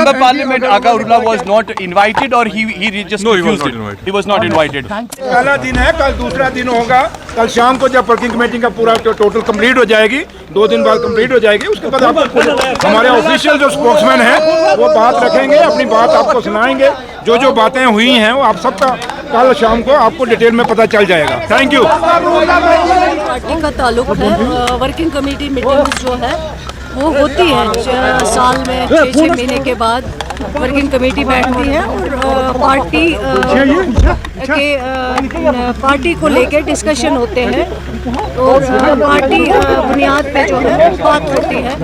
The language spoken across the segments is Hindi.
Member Parliament Aga Urula was not invited, or he just refused it? He was not invited. पहला दिन है, कल दूसरा दिन होगा। कल शाम को जब वर्किंग कमेटी का पूरा टोटल कंप्लीट हो जाएगी, 2 दिन बाद कंप्लीट हो जाएगी, उसके बाद आपको हमारे ऑफिशियल जो स्पोक्समैन हैं वो बात रखेंगे, अपनी बात आपको सुनाएंगे। जो बातें हुई हैं वो आप सबका कल शाम को आपको डिटेल में पता चल जाएगा। Thank you. पार्टी का ताल्लुक है, वर्किंग कमेटी मीटिंग्स जो है वो होती है साल में 6 महीने के बाद वर्किंग कमेटी बैठती है और पार्टी को लेके डिस्कशन होते हैं और पार्टी बुनियाद पे जो है बात होती है,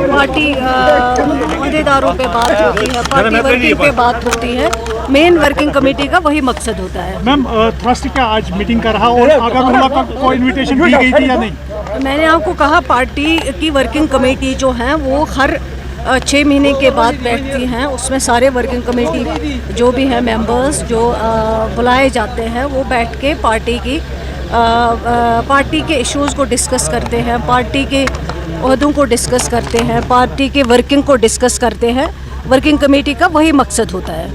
पार्टी अहदेदारों पे बात होती है, पार्टी वर्किंग पे बात होती है। मेन वर्किंग कमेटी का वही मकसद होता है। मैम ट्रस्ट क्या आज मीटिंग कर रहा और आगा उर्ला को इन्विटेशन दी गई थी या नहीं? मैंने आपको कहा पार्टी की वर्किंग कमेटी जो है वो हर 6 महीने के बाद बैठती हैं, उसमें सारे वर्किंग कमेटी जो भी हैं मेंबर्स जो बुलाए जाते हैं वो बैठ के पार्टी के इश्यूज़ को डिस्कस करते हैं, पार्टी के ओहदों को डिस्कस करते हैं, पार्टी के वर्किंग को डिस्कस करते हैं। वर्किंग कमेटी का वही मकसद होता है।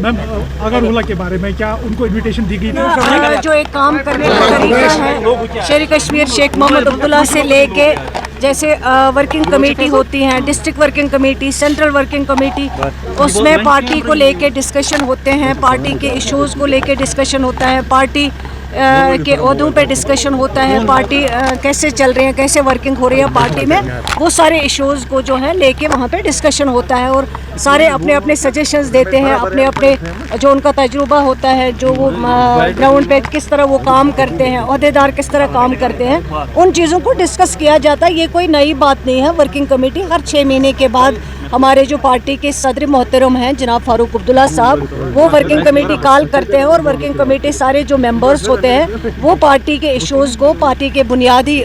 मैम आगा उर्ला के बारे में क्या उनको इन्विटेशन दी गई थी? जो एक काम करने का तरीका है, शेर कश्मीर शेख मोहम्मद अब्दुल्ला से लेके जैसे वर्किंग कमेटी होती हैं, district working committee, central working committee, उसमें पार्टी को लेके डिस्कशन होते हैं, पार्टी के इश्यूज़ को लेके डिस्कशन होता है, पार्टी के ओहदों पे डिस्कशन होता है, पार्टी कैसे चल रही है, कैसे वर्किंग हो रही है पार्टी में, वो सारे इश्यूज़ को जो है लेके वहाँ पे डिस्कशन होता है और सारे अपने अपने सजेशंस देते हैं, अपने अपने जो उनका तजुर्बा होता है, जो वो ग्राउंड पे किस तरह वो काम करते हैं, ओहदेदार किस तरह काम करते हैं, उन चीज़ों को डिस्कस किया जाता है। ये कोई नई बात नहीं है। वर्किंग कमेटी हर 6 महीने के बाद हमारे जो पार्टी के सदर मोहतरम हैं जनाब फारूक अब्दुल्ला साहब, वो वर्किंग कमेटी कॉल करते हैं और वर्किंग कमेटी सारे जो मेंबर्स होते हैं वो पार्टी के इश्यूज़ को, पार्टी के बुनियादी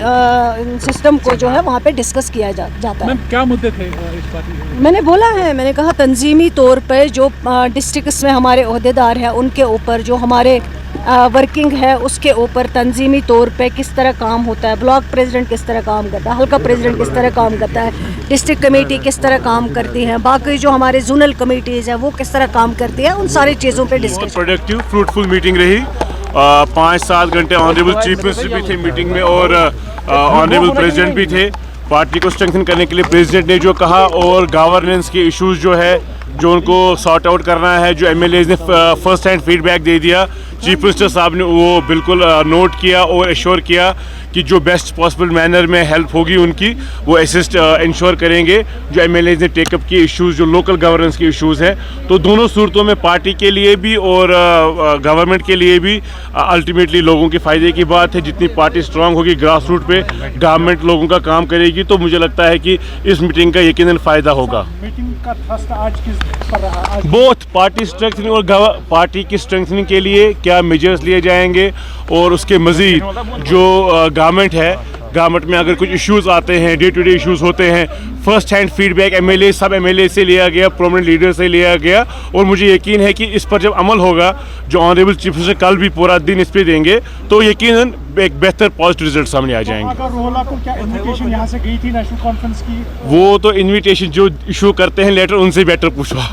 सिस्टम को जो है वहाँ पे डिस्कस किया जाता है। क्या मुद्दे थे इस पार्टी में? मैंने बोला है, मैंने कहा तंजीमी तौर पर जो डिस्ट्रिक्ट्स में हमारे ओहदेदार हैं उनके ऊपर, जो हमारे वर्किंग है उसके ऊपर तंजीमी तौर पे किस तरह काम होता है, ब्लॉक प्रेसिडेंट किस तरह काम करता है, हल्का प्रेसिडेंट किस तरह काम करता है, डिस्ट्रिक्ट कमेटी किस तरह काम करती है, बाकी जो हमारे जोनल कमेटीज़ हैं वो किस तरह काम करती है, उन सारी चीज़ों पे डिस्कस। प्रोडक्टिव फ्रूटफुल मीटिंग रही। 5-7 घंटे ऑनरेबल चीफ मिनिस्टर भी थे मीटिंग में और ऑनरेबल प्रेसिडेंट भी थे। पार्टी को स्ट्रेंथन करने के लिए प्रेसिडेंट ने जो कहा और गवर्नेंस के इश्यूज़ जो है जो उनको सॉर्ट आउट करना है, जो एमएलएज ने फर्स्ट हैंड फीडबैक दे दिया, चीफ मिनिस्टर साहब ने वो बिल्कुल नोट किया और एश्योर किया कि जो बेस्ट पॉसिबल मैनर में हेल्प होगी उनकी वो असिस्ट इंश्योर करेंगे। जो एमएलएज ने टेकअप किए इश्यूज़ जो लोकल गवर्नेंस के इश्यूज़ हैं, तो दोनों सूरतों में पार्टी के लिए भी और गवर्नमेंट के लिए भी अल्टीमेटली लोगों के फ़ायदे की बात है। जितनी पार्टी स्ट्रांग होगी ग्रास रूट पे, गवर्नमेंट लोगों का काम करेगी, तो मुझे लगता है कि इस मीटिंग का यकीनन फ़ायदा होगा। मीटिंग का थ्रस्ट आज किस पर रहा? बोथ पार्टी स्ट्रेंथनिंग और पार्टी की स्ट्रेंथनिंग के लिए क्या मेजर्स लिए जाएंगे और उसके मज़ीद जो गवर्नमेंट है, गवर्नमेंट में अगर कुछ इश्यूज़ आते हैं, डे टू डे इश्यूज़ होते हैं, फर्स्ट हैंड फीडबैक एमएलए सब एमएलए से लिया गया, प्रोमिनेंट लीडर से लिया गया और मुझे यकीन है कि इस पर जब अमल होगा, जो ऑनरेबल चीफ मिनिस्टर कल भी पूरा दिन इस पर देंगे, तो यकीनन एक बेहतर पॉजिटिव रिजल्ट सामने आ जाएंगे। आगा उर्ला को क्या इन्विटेशन यहाँ से गई थी नेशनल कॉन्फ्रेंस की? वो तो इन्विटेशन जो इशू करते हैं लेटर उनसे बेटर पूछवा।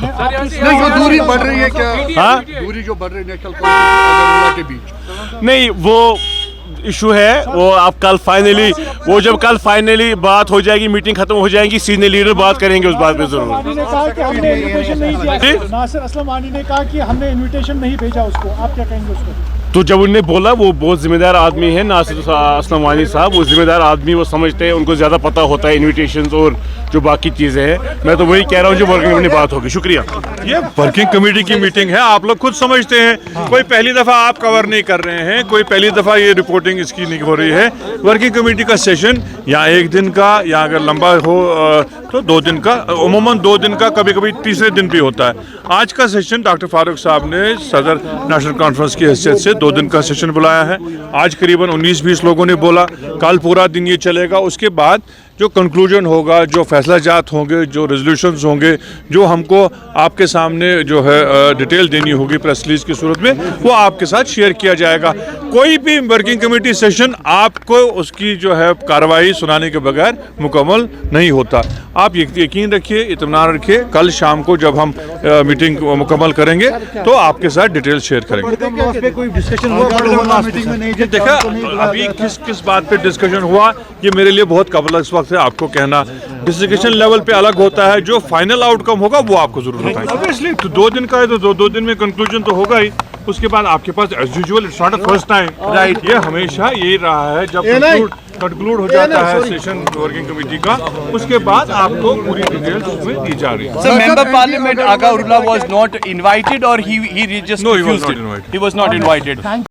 जो दूरी बढ़ रही है क्या? हाँ, दूरी जो बढ़ रही है नेशनल कॉन्फ्रेंस के बीच, नहीं वो इशू है, वो आप कल फाइनली, वो जब कल फाइनली बात हो जाएगी, मीटिंग खत्म हो जाएगी, सीनियर लीडर बात करेंगे उस बात पे जरूर। नासिर असलम आनी ने कहा कि हमने इन्विटेशन नहीं भेजा उसको, आप क्या कहेंगे उसको? तो जब उन्होंने बोला, वो बहुत जिम्मेदार आदमी है नासिर असलम वानी साहब, वो जिम्मेदार आदमी, वो समझते हैं, उनको ज़्यादा पता होता है इन्विटेशंस और जो बाकी चीज़ें हैं। मैं तो वही कह रहा हूँ जो वर्किंग कमेटी बात होगी। शुक्रिया। ये वर्किंग कमेटी की मीटिंग है, आप लोग खुद समझते हैं। कोई पहली दफ़ा आप कवर नहीं कर रहे हैं, कोई पहली दफ़ा ये रिपोर्टिंग इसकी नहीं हो रही है। वर्किंग कमेटी का सेशन या 1 दिन का या अगर लंबा हो तो 2 दिन का, उमूमन 2 दिन का, कभी कभी तीसरे दिन भी होता है। आज का सेशन डॉक्टर फारूक साहब ने सदर नेशनल कॉन्फ्रेंस की हैसियत से 2 दिन का सेशन बुलाया है। आज करीबन 19-20 लोगों ने बोला, कल पूरा दिन ये चलेगा। उसके बाद जो कंक्लूजन होगा, जो फैसला जात होंगे, जो रेजोल्यूशंस होंगे, जो हमको आपके सामने जो है डिटेल देनी होगी प्रेस रिलीज की सूरत में, वो आपके साथ शेयर किया जाएगा। कोई भी वर्किंग कमेटी सेशन आपको उसकी जो है कार्रवाई सुनाने के बगैर मुकम्मल नहीं होता। आप यकीन रखिए, इत्मीनान रखिए, कल शाम को जब हम मीटिंग मुकम्मल करेंगे तो आपके साथ डिटेल शेयर करेंगे। कोई डिस्कशन हुआ मीटिंग में? नहीं देखा अभी किस बात पे डिस्कशन हुआ, ये मेरे लिए बहुत कबल इस वक्त है आपको कहना। डिस्कशन लेवल पे अलग होता है, जो फाइनल आउटकम होगा वो आपको जरूर बताएंगे। ऑब्वियसली तो 2 दिन का है तो दो दिन में कंक्लूजन तो होगा ही। उसके बाद आपके पास as usual it's not a first time, right? ये हमेशा यही रहा है, जब कंक्लूड हो जाता है सेशन वर्किंग कमेटी का, उसके बाद आपको पूरी डिटेल्स उसमें दी जा रही है। So member parliament Aga Urula was not invited, or he just No, he was refused not it? invited. He was not invited.